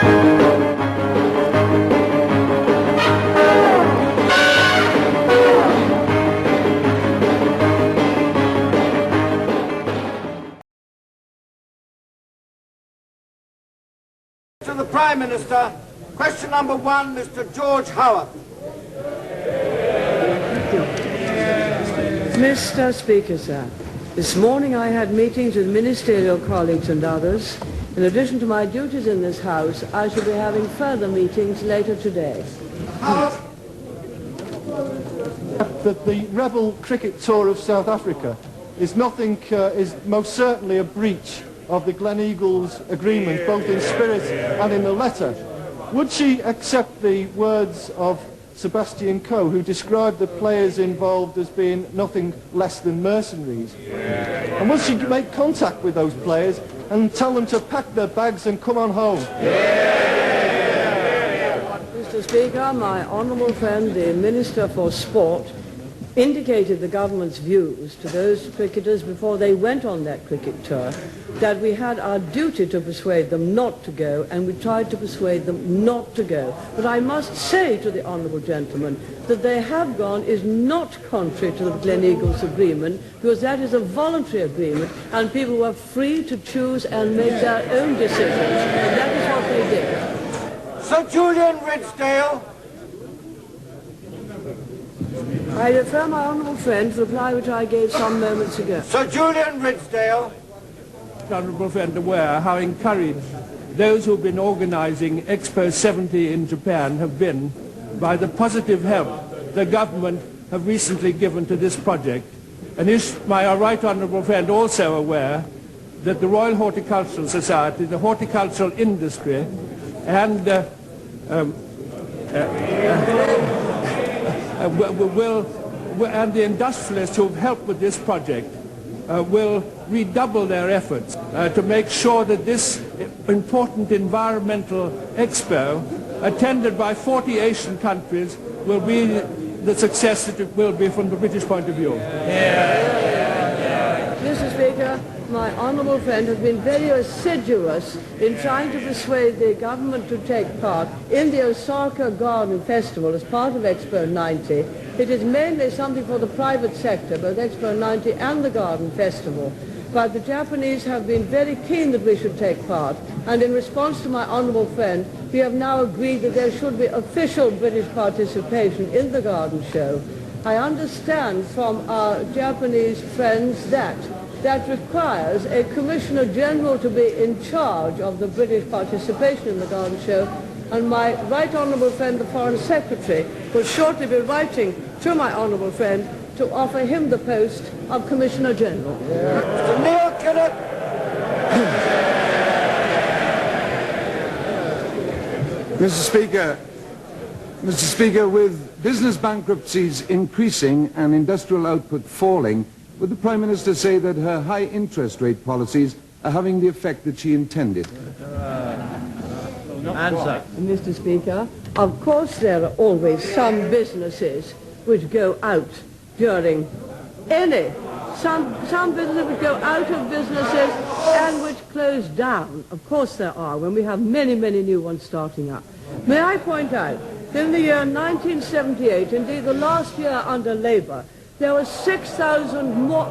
To the Prime Minister, question number 1, Mr. George Howard. Mr. Speaker, sir, this morning I had meetings with ministerial colleagues and others. In addition to my duties in this House, I shall be having further meetings later today. That the rebel cricket tour of South Africa is most certainly a breach of the Gleneagles agreement, both in spirit and in the letter. Would she accept the words of Sebastian Coe, who described the players involved as being nothing less than mercenaries? And would she make contact with those players and tell them to pack their bags and come on home? Mr. Speaker, my honourable friend, the Minister for Sport, indicated the government's views to those cricketers before they went on that cricket tour, that we had our duty to persuade them not to go, and we tried to persuade them not to go. But I must say to the honourable gentleman that they have gone is not contrary to the Gleneagles agreement, because that is a voluntary agreement, and people were free to choose and make their own decisions, and that is what they did. Sir Julian Ridsdale. I refer my honourable friend to the reply which I gave some moments ago. Sir Julian Ridsdale. Honourable friend aware how encouraged those who have been organising Expo 70 in Japan have been by the positive help the government have recently given to this project. And is my right honourable friend also aware that the Royal Horticultural Society, the horticultural industry, and and the industrialists who have helped with this project will redouble their efforts to make sure that this important environmental expo, attended by 40 Asian countries, will be the success that it will be from the British point of view. Mr. Speaker, my honourable friend has been very assiduous in trying to persuade the government to take part in the Osaka Garden Festival as part of Expo 90. It is mainly something for the private sector, both Expo 90 and the Garden Festival. But the Japanese have been very keen that we should take part, and in response to my honourable friend, we have now agreed that there should be official British participation in the garden show. I understand from our Japanese friends that requires a Commissioner General to be in charge of the British participation in the garden show, and my right honourable friend, the Foreign Secretary, will shortly be writing to my honourable friend to offer him the post of Commissioner General. Mr. Neil Kinnock. Mr. Speaker, with business bankruptcies increasing and industrial output falling, would the Prime Minister say that her high interest rate policies are having the effect that she intended? Answer. Mr. Speaker, of course there are always some businesses which go out during some businesses which go out of businesses and which close down. Of course there are, when we have many, many new ones starting up. May I point out, in the year 1978, indeed the last year under Labour, there were 6,000 more...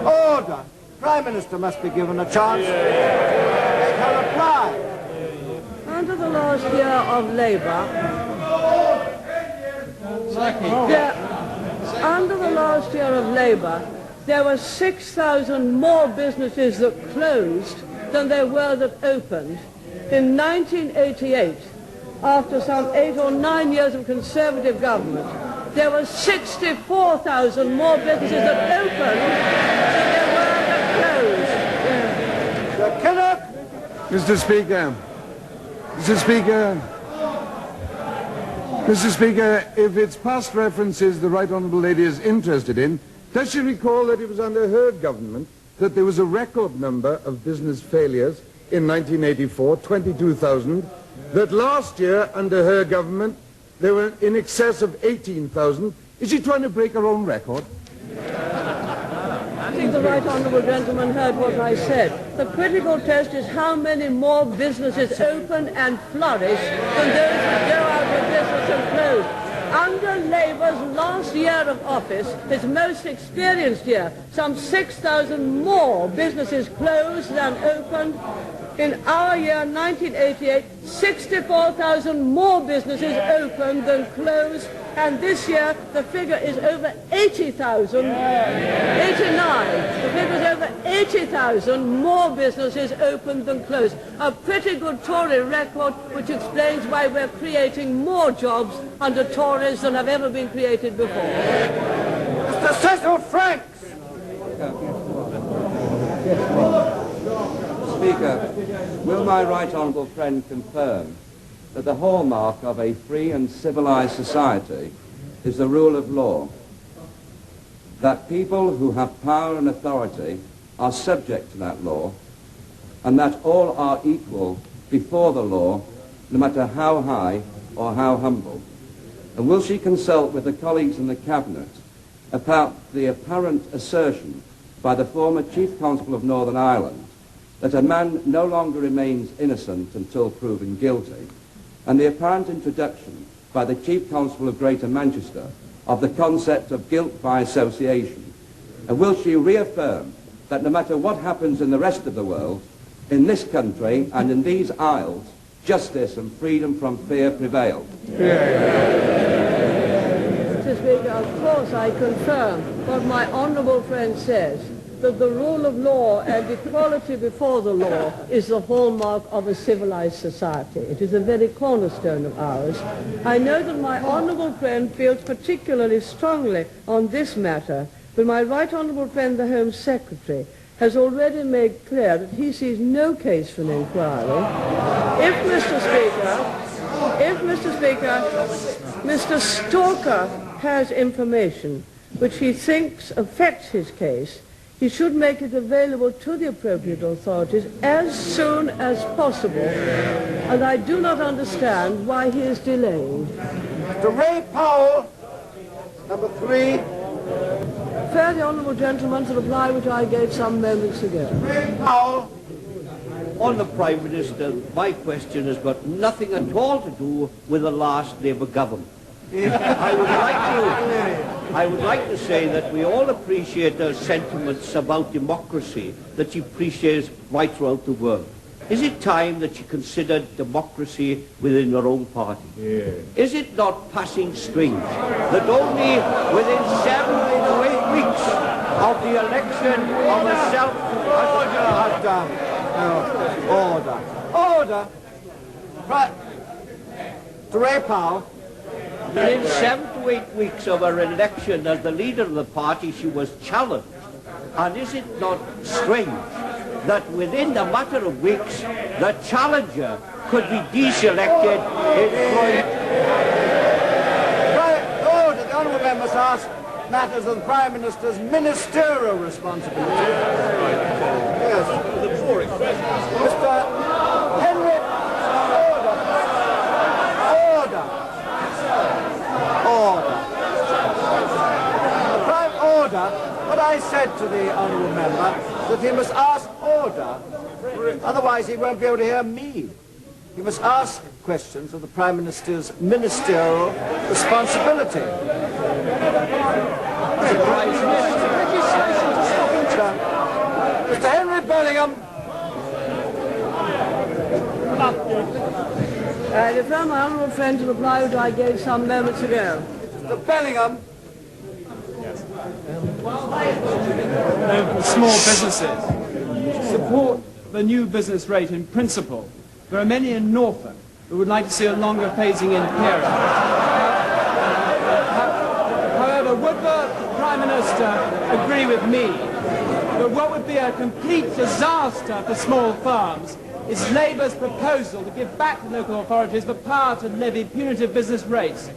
Order. Prime Minister must be given a chance to make her reply. Under the last year of Labour, there were 6,000 more businesses that closed than there were that opened. In 1988, after some 8 or 9 years of Conservative government, there were 64,000 more businesses that opened than there were that closed. Mr. Speaker, if it's past references the Right Honourable Lady is interested in, does she recall that it was under her government that there was a record number of business failures in 1984, 22,000, that last year under her government there were in excess of 18,000. Is she trying to break her own record? don't think the right honourable gentleman heard what I said. The critical test is how many more businesses open and flourish than those that go out of business and close. Under Labour's last year of office, his most experienced year, some 6,000 more businesses closed than opened. In our year, 1988, 64,000 more businesses opened than closed, and this year the figure is over 80,000, 89. The figure is over 80,000 more businesses opened than closed. A pretty good Tory record, which explains why we're creating more jobs under Tories than have ever been created before. Mr. Cecil Franks. Speaker, will my right honourable friend confirm that the hallmark of a free and civilised society is the rule of law, that people who have power and authority are subject to that law, and that all are equal before the law, no matter how high or how humble? And will she consult with the colleagues in the Cabinet about the apparent assertion by the former Chief Constable of Northern Ireland that a man no longer remains innocent until proven guilty, and the apparent introduction by the Chief Constable of Greater Manchester of the concept of guilt by association? And will she reaffirm that no matter what happens in the rest of the world, in this country and in these isles, justice and freedom from fear prevail? Mr. Speaker, of course I confirm what my honourable friend says, that the rule of law and equality before the law is the hallmark of a civilized society. It is a very cornerstone of ours. I know that my honourable friend feels particularly strongly on this matter, but my right honourable friend, the Home Secretary, has already made clear that he sees no case for an inquiry. If, Mr. Speaker, Mr. Stalker has information which he thinks affects his case, he should make it available to the appropriate authorities as soon as possible, and I do not understand why he is delaying. Mr. Ray Powell, number 3. Refer the honourable gentleman to the reply which I gave some moments ago. Ray Powell. On the Prime Minister, my question has got nothing at all to do with the last Labour government. I would like to say that we all appreciate those sentiments about democracy that she appreciates right throughout the world. Is it time that she considered democracy within her own party? Is it not passing strange that only within 7 to 8 weeks of the election of the Order. Right. Mr. Ray Powell. Within 7 to 8 weeks of her election as the leader of the party, she was challenged. And is it not strange that within a matter of weeks, the challenger could be deselected Right. Order. The honourable members ask matters of the Prime Minister's ministerial responsibility. Yes. Mr. Henry. But I said to the honourable member that he must ask order, otherwise he won't be able to hear me. He must ask questions of the Prime Minister's ministerial responsibility. Mr. Henry Bellingham. I refer my honourable friend to the reply which I gave some moments ago. Mr. Bellingham. Small businesses support the new business rate in principle. There are many in Norfolk who would like to see a longer phasing in period. However, would the Prime Minister agree with me that what would be a complete disaster for small firms is Labour's proposal to give back to local authorities the power to levy punitive business rates?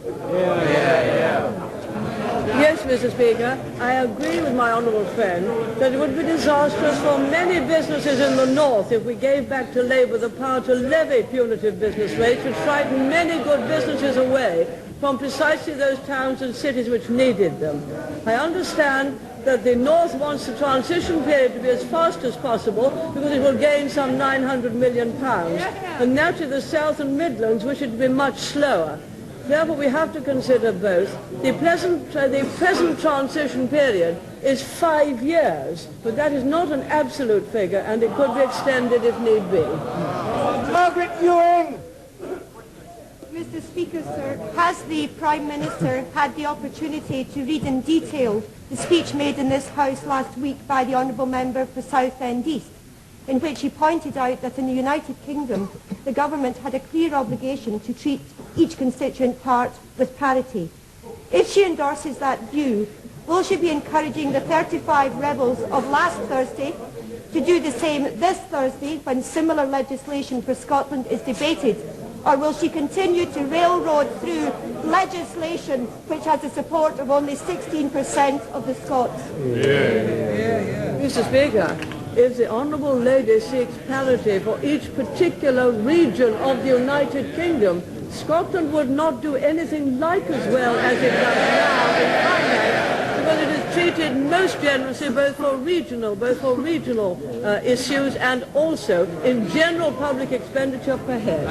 Yes, Mr. Speaker, I agree with my honourable friend that it would be disastrous for many businesses in the north if we gave back to Labour the power to levy punitive business rates, which frighten many good businesses away from precisely those towns and cities which needed them. I understand that the North wants the transition period to be as fast as possible because it will gain some £900 million, and naturally the South and Midlands wish it to be much slower. Therefore, we have to consider both. The present transition period is 5 years, but that is not an absolute figure, and it could be extended if need be. Margaret Ewing! Mr. Speaker, sir, has the Prime Minister had the opportunity to read in detail the speech made in this House last week by the Honourable Member for Southend East, in which he pointed out that in the United Kingdom the government had a clear obligation to treat each constituent part with parity? If she endorses that view, will she be encouraging the 35 rebels of last Thursday to do the same this Thursday when similar legislation for Scotland is debated? Or will she continue to railroad through legislation which has the support of only 16% of the Scots? Mr. Speaker, if the Honourable Lady seeks parity for each particular region of the United Kingdom, Scotland would not do anything like as well as it does now in finance, because it is treated most generously both for regional issues and also in general public expenditure per head.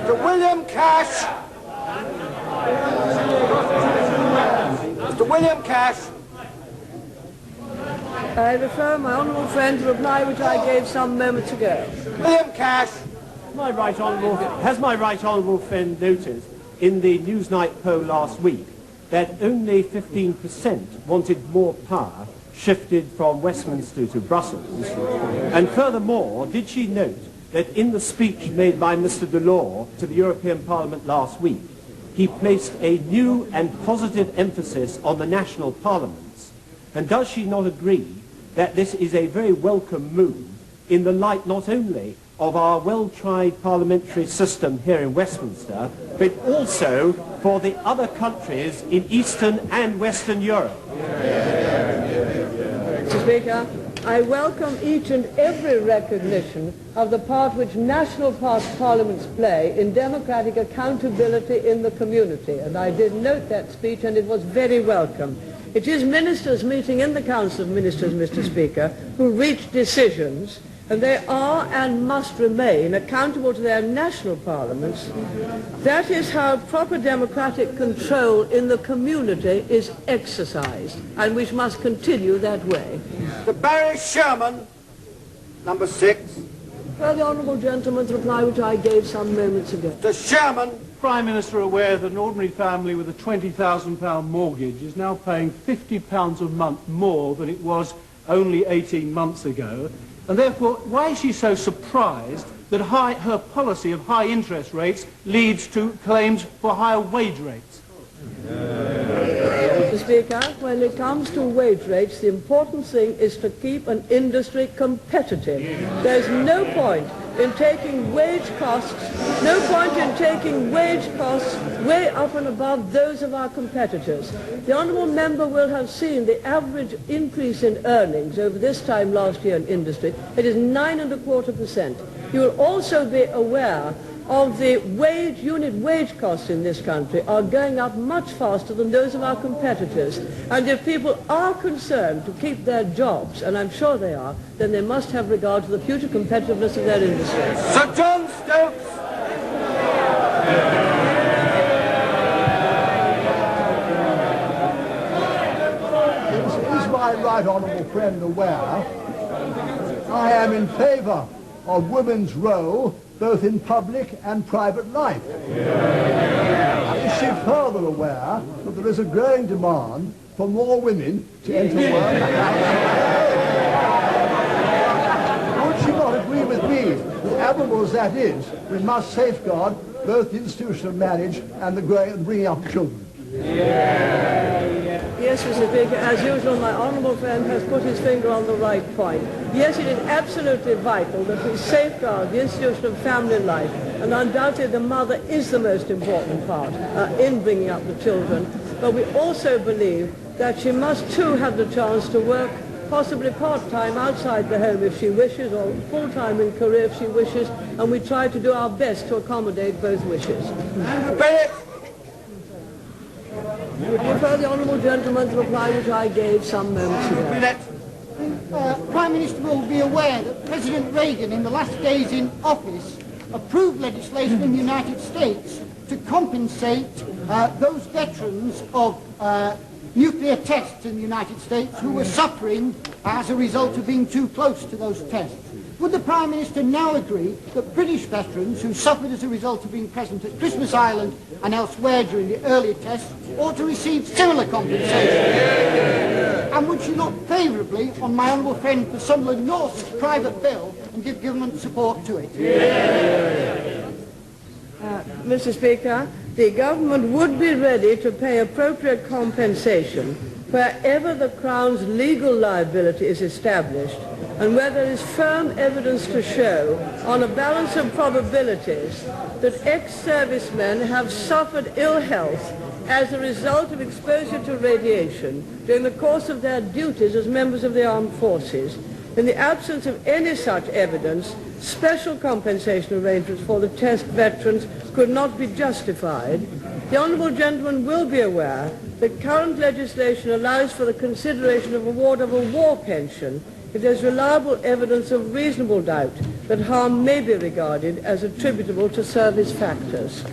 Mr. William Cash! Mr. William Cash! I refer my honourable friend to reply which I gave some moments ago. William Cash! Has my right honourable friend noticed in the Newsnight poll last week that only 15% wanted more power shifted from Westminster to Brussels? And furthermore, did she note that in the speech made by Mr. Delors to the European Parliament last week, he placed a new and positive emphasis on the national parliaments? And does she not agree that this is a very welcome move in the light not only of our well-tried parliamentary system here in Westminster, but also for the other countries in Eastern and Western Europe? Mr. Speaker, I welcome each and every recognition of the part which national parliaments play in democratic accountability in the community, and I did note that speech and it was very welcome. It is ministers meeting in the Council of Ministers, Mr. Speaker, who reach decisions, and they are and must remain accountable to their national parliaments. That is how proper democratic control in the community is exercised, and we must continue that way. Mr. Barry Sherman, number 6. Well, the honourable gentleman's reply which I gave some moments ago. Mr. Sherman. Prime Minister aware that an ordinary family with a £20,000 mortgage is now paying £50 a month more than it was only 18 months ago? And therefore, why is she so surprised that her policy of high interest rates leads to claims for higher wage rates? Mr. Speaker, when it comes to wage rates, the important thing is to keep an industry competitive. There's no point in taking wage costs way up and above those of our competitors. The honourable member will have seen the average increase in earnings over this time last year in industry. It is 9.25%. You will also be aware of the unit wage costs in this country are going up much faster than those of our competitors. And if people are concerned to keep their jobs, and I'm sure they are, then they must have regard to the future competitiveness of their industry. Sir John Stokes! Is my right honourable friend aware I am in favour of women's role both in public and private life? Is she further aware that there is a growing demand for more women to enter work? Would she not agree with me that, admirable as that is, we must safeguard both the institution of marriage and the bringing up of children? Yes, Mr. Speaker, as usual, my honourable friend has put his finger on the right point. Yes, it is absolutely vital that we safeguard the institution of family life, and undoubtedly the mother is the most important part in bringing up the children. But we also believe that she must too have the chance to work possibly part-time outside the home if she wishes, or full-time in career if she wishes, and we try to do our best to accommodate both wishes. I refer the honourable gentleman to the reply which I gave some moments ago. Prime Minister will be aware that President Reagan, in the last days in office, approved legislation in the United States to compensate those veterans of nuclear tests in the United States who were suffering as a result of being too close to those tests. Would the Prime Minister now agree that British veterans who suffered as a result of being present at Christmas Island and elsewhere during the earlier tests ought to receive similar compensation? And would she look favourably on my honourable friend for Sunderland North's private bill and give government support to it? Mr. Speaker, the government would be ready to pay appropriate compensation wherever the Crown's legal liability is established and where there is firm evidence to show, on a balance of probabilities, that ex-servicemen have suffered ill health as a result of exposure to radiation during the course of their duties as members of the armed forces. In the absence of any such evidence, special compensation arrangements for the test veterans could not be justified. The honourable gentleman will be aware that current legislation allows for the consideration of award of a war pension if there is reliable evidence of reasonable doubt that harm may be regarded as attributable to service factors.